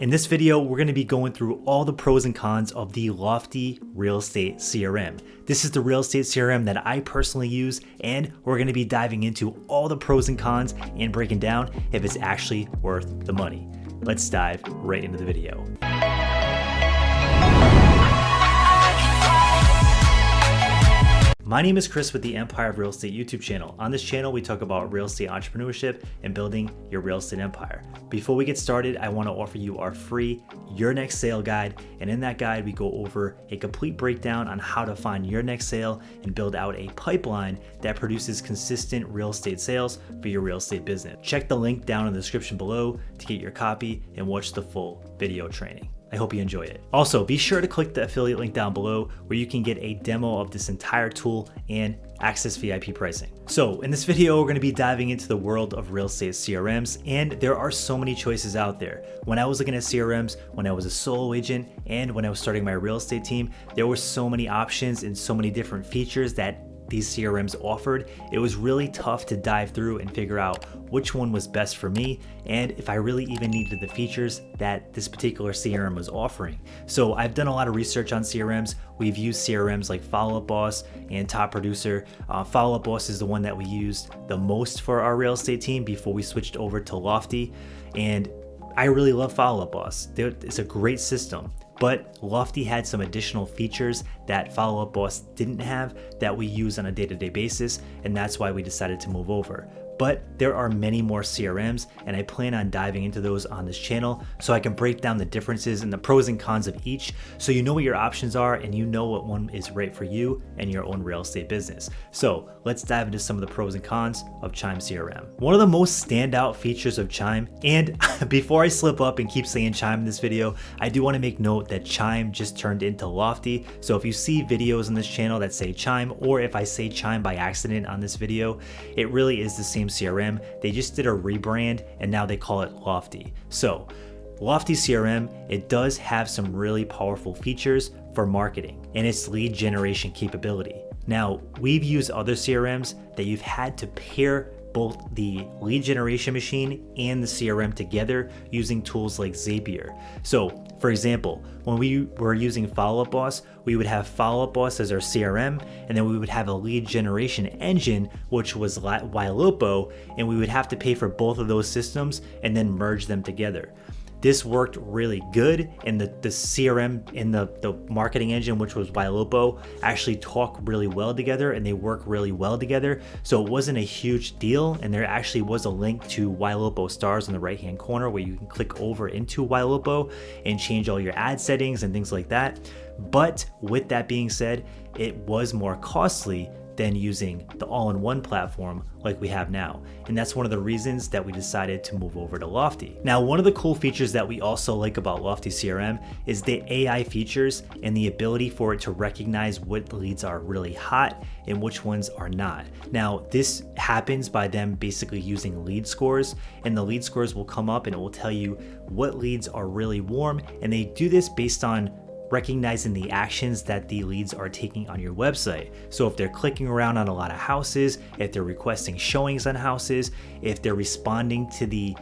In this video, we're going to be going through all the pros and cons of the Lofty Real Estate CRM. This is the real estate CRM that I personally use, and we're going to be diving into all the pros and cons and breaking down if it's actually worth the money. Let's dive right into the video. My name is Chris with the Empire of Real Estate YouTube channel. On this channel, we talk about real estate entrepreneurship and building your real estate empire. Before we get started, I want to offer you our free Your Next Sale guide. And in that guide, we go over a complete breakdown on how to find your next sale and build out a pipeline that produces consistent real estate sales for your real estate business. Check the link down in the description below to get your copy and watch the full video training. I hope you enjoy it. Also, be sure to click the affiliate link down below where you can get a demo of this entire tool and access VIP pricing. So in this video, we're going to be diving into the world of real estate CRMs, and there are so many choices out there. When I was looking at CRMs, when I was a solo agent, and when I was starting my real estate team, there were so many options and so many different features that these CRMs offered. It was really tough to dive through and figure out which one was best for me and if I really even needed the features that this particular CRM was offering. So I've done a lot of research on CRMs. We've used CRMs like Follow Up Boss and Top Producer. Follow Up Boss is the one that we used the most for our real estate team before we switched over to Lofty, and I really love Follow Up Boss. It's a great system. But Lofty had some additional features that Follow Up Boss didn't have that we use on a day-to-day basis, and that's why we decided to move over. But there are many more CRMs, and I plan on diving into those on this channel so I can break down the differences and the pros and cons of each so you know what your options are and you know what one is right for you and your own real estate business. So let's dive into some of the pros and cons of Chime CRM. One of the most standout features of Chime, and before I slip up and keep saying Chime in this video, I do want to make note that Chime just turned into Lofty. So if you see videos on this channel that say Chime, or if I say Chime by accident on this video, it really is the same CRM. They just did a rebrand and now they call it Lofty. So Lofty CRM, it does have some really powerful features for marketing and its lead generation capability. Now, we've used other CRMs that you've had to pair both the lead generation machine and the CRM together using tools like Zapier. So for example, when we were using Follow Up Boss, we would have Follow Up Boss as our CRM, and then we would have a lead generation engine, which was Ylopo, and we would have to pay for both of those systems and then merge them together. This worked really good, and the CRM and the marketing engine, which was Ylopo, actually talk really well together and they work really well together. So it wasn't a huge deal, and there actually was a link to Ylopo stars in the right hand corner where you can click over into Ylopo and change all your ad settings and things like that. But with that being said, it was more costly than using the all-in-one platform like we have now. And that's one of the reasons that we decided to move over to Lofty. Now, one of the cool features that we also like about Lofty CRM is the AI features and the ability for it to recognize what leads are really hot and which ones are not. Now, this happens by them basically using lead scores, and the lead scores will come up and it will tell you what leads are really warm, and they do this based on recognizing the actions that the leads are taking on your website. So if they're clicking around on a lot of houses, if they're requesting showings on houses, if they're responding to the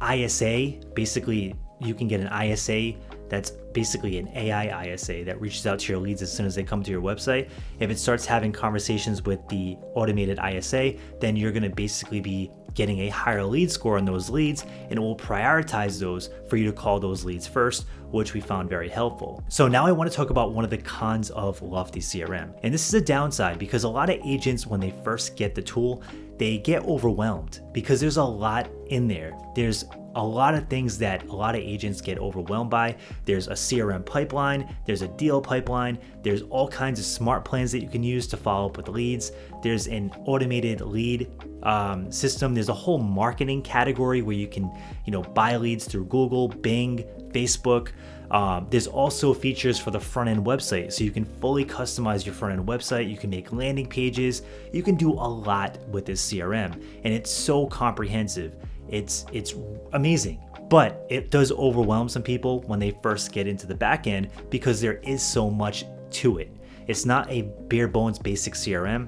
ISA, basically you can get an ISA that's basically an AI ISA that reaches out to your leads as soon as they come to your website. If it starts having conversations with the automated ISA, then you're going to basically be getting a higher lead score on those leads, and it will prioritize those for you to call those leads first, which we found very helpful. So now I want to talk about one of the cons of Lofty CRM. And this is a downside because a lot of agents, when they first get the tool, they get overwhelmed because there's a lot in there. There's a lot of things that a lot of agents get overwhelmed by. There's a CRM pipeline, there's a deal pipeline, there's all kinds of smart plans that you can use to follow up with leads. There's an automated lead system. There's a whole marketing category where you can, buy leads through Google, Bing, Facebook. There's also features for the front end website, so you can fully customize your front end website. You can make landing pages. You can do a lot with this CRM, and it's so comprehensive. It's amazing, but it does overwhelm some people when they first get into the back end because there is so much to it. It's not a bare bones basic CRM.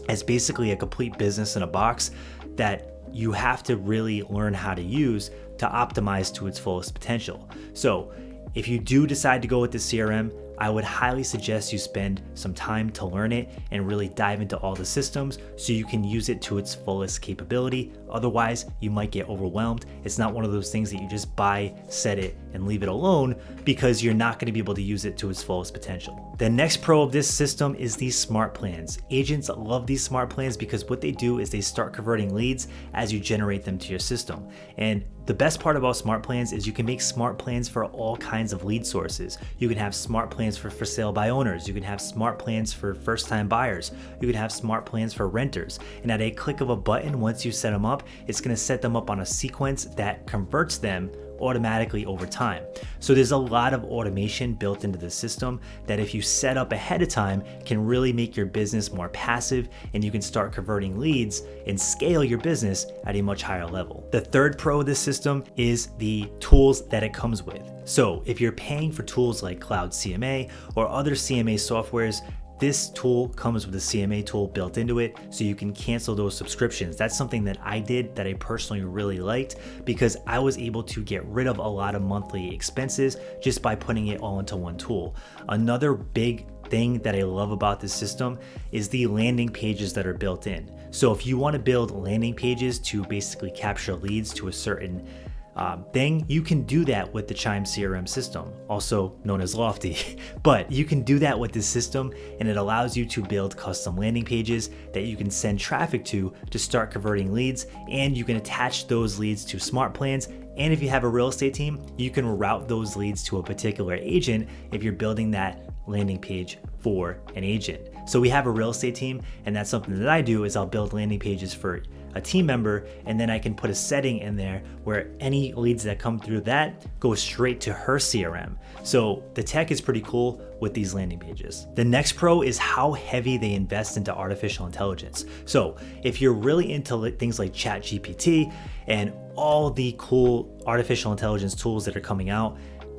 It's basically a complete business in a box that you have to really learn how to use to optimize to its fullest potential. So if you do decide to go with the CRM, I would highly suggest you spend some time to learn it and really dive into all the systems so you can use it to its fullest capability. Otherwise, you might get overwhelmed. It's not one of those things that you just buy, set it, and leave it alone, because you're not going to be able to use it to its fullest potential. The next pro of this system is these smart plans. Agents love these smart plans because what they do is they start converting leads as you generate them to your system. And the best part about smart plans is you can make smart plans for all kinds of lead sources. You can have smart plans for sale by owners. You can have smart plans for first-time buyers. You can have smart plans for renters. And at a click of a button, once you set them up, it's going to set them up on a sequence that converts them automatically over time. So there's a lot of automation built into the system that, if you set up ahead of time, can really make your business more passive, and you can start converting leads and scale your business at a much higher level. The third pro of this system is the tools that it comes with. So if you're paying for tools like Cloud CMA or other CMA softwares, this tool comes with a CMA tool built into it, so you can cancel those subscriptions. That's something that I did that I personally really liked, because I was able to get rid of a lot of monthly expenses just by putting it all into one tool. Another big thing that I love about this system is the landing pages that are built in. So if you want to build landing pages to basically capture leads to a certain thing, you can do that with the Chime CRM system, also known as Lofty. But you can do that with this system, and it allows you to build custom landing pages that you can send traffic to start converting leads, and you can attach those leads to smart plans. And if you have a real estate team, you can route those leads to a particular agent if you're building that landing page for an agent. So we have a real estate team, and that's something that I do, is I'll build landing pages for a team member, and then I can put a setting in there where any leads that come through that go straight to her CRM. So the tech is pretty cool with these landing pages. The next pro is how heavy they invest into artificial intelligence. So if you're really into things like ChatGPT and all the cool artificial intelligence tools that are coming out,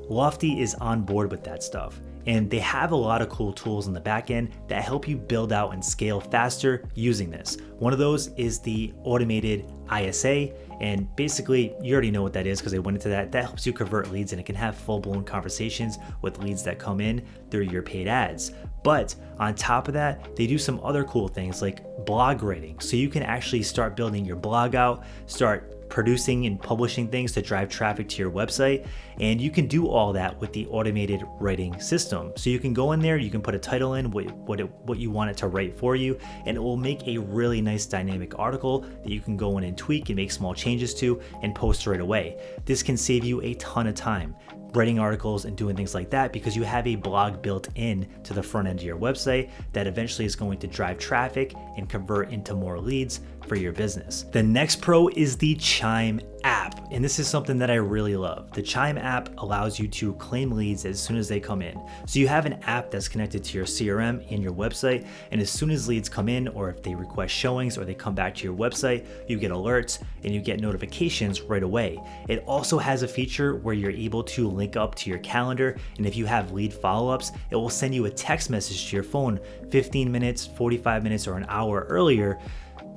Lofty is on board with that stuff. And they have a lot of cool tools in the back end that help you build out and scale faster using this. One of those is the automated ISA, and basically you already know what that is because I went into that. That helps you convert leads, and it can have full-blown conversations with leads that come in through your paid ads. But on top of that, they do some other cool things like blog writing. So you can actually start building your blog out, start producing and publishing things to drive traffic to your website, and you can do all that with the automated writing system. So you can go in there, you can put a title in, what you want it to write for you, and it will make a really nice dynamic article that you can go in and tweak and make small changes to and post right away. This can save you a ton of time writing articles and doing things like that, because you have a blog built in to the front end of your website that eventually is going to drive traffic and convert into more leads for your business. The next pro is the Chime app, and this is something that I really love. The Chime app allows you to claim leads as soon as they come in. So you have an app that's connected to your CRM and your website, and as soon as leads come in, or if they request showings or they come back to your website, you get alerts and you get notifications right away. It also has a feature where you're able to link up to your calendar, and if you have lead follow-ups, it will send you a text message to your phone 15 minutes, 45 minutes, or an hour earlier,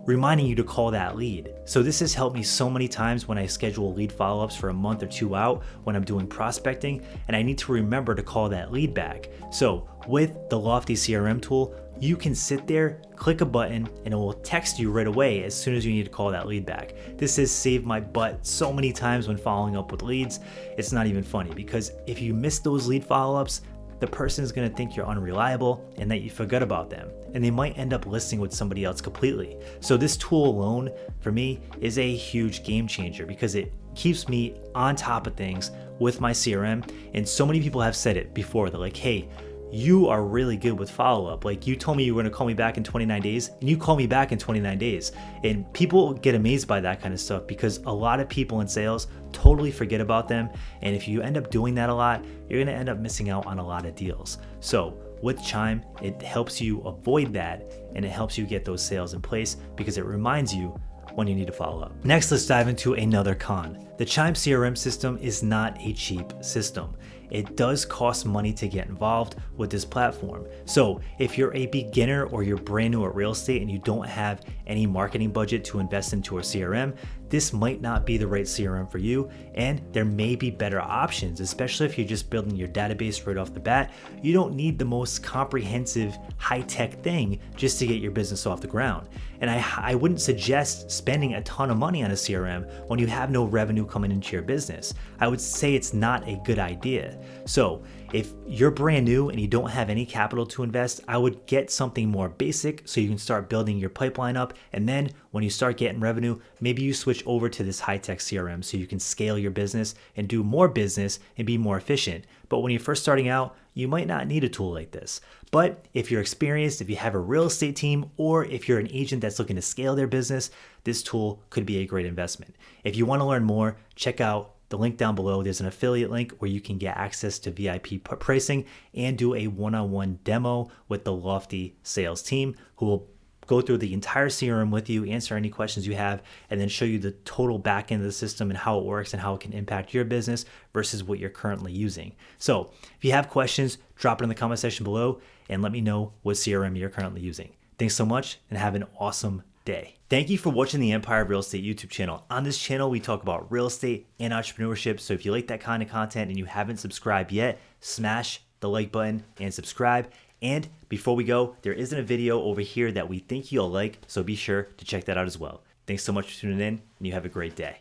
reminding you to call that lead. So this has helped me so many times when I schedule lead follow-ups for a month or two out when I'm doing prospecting and I need to remember to call that lead back. So with the Lofty CRM tool, you can sit there, click a button, and it will text you right away as soon as you need to call that lead back. This has saved my butt so many times when following up with leads. It's not even funny, because if you miss those lead follow-ups, the person is going to think you're unreliable and that you forgot about them, and they might end up listing with somebody else completely. So this tool alone for me is a huge game changer, because it keeps me on top of things with my CRM. And so many people have said it before. They're like, hey, you are really good with follow-up. Like, you told me you were going to call me back in 29 days and you call me back in 29 days. And people get amazed by that kind of stuff, because a lot of people in sales totally forget about them. And if you end up doing that a lot, you're going to end up missing out on a lot of deals. So with Chime, it helps you avoid that, and it helps you get those sales in place because it reminds you when you need to follow up. Next, let's dive into another con. The Chime CRM system is not a cheap system. It does cost money to get involved with this platform. So if you're a beginner or you're brand new at real estate and you don't have any marketing budget to invest into a CRM, this might not be the right CRM for you, and there may be better options, especially if you're just building your database right off the bat. You don't need the most comprehensive high-tech thing just to get your business off the ground. And I wouldn't suggest spending a ton of money on a CRM when you have no revenue coming into your business. I would say it's not a good idea. So if you're brand new and you don't have any capital to invest, I would get something more basic so you can start building your pipeline up. And then when you start getting revenue, maybe you switch over to this high-tech CRM so you can scale your business and do more business and be more efficient. But when you're first starting out, you might not need a tool like this. But if you're experienced, if you have a real estate team, or if you're an agent that's looking to scale their business, this tool could be a great investment. If you want to learn more, check out the link down below. There's an affiliate link where you can get access to VIP pricing and do a one-on-one demo with the Lofty sales team, who will go through the entire CRM with you, answer any questions you have, and then show you the total back end of the system and how it works and how it can impact your business versus what you're currently using. So if you have questions, drop it in the comment section below and let me know what CRM you're currently using. Thanks so much and have an awesome day. Thank you for watching the Empire of Real Estate YouTube channel. On this channel, we talk about real estate and entrepreneurship. So if you like that kind of content and you haven't subscribed yet, smash the like button and subscribe. And before we go, there isn't a video over here that we think you'll like, so be sure to check that out as well. Thanks so much for tuning in, and you have a great day.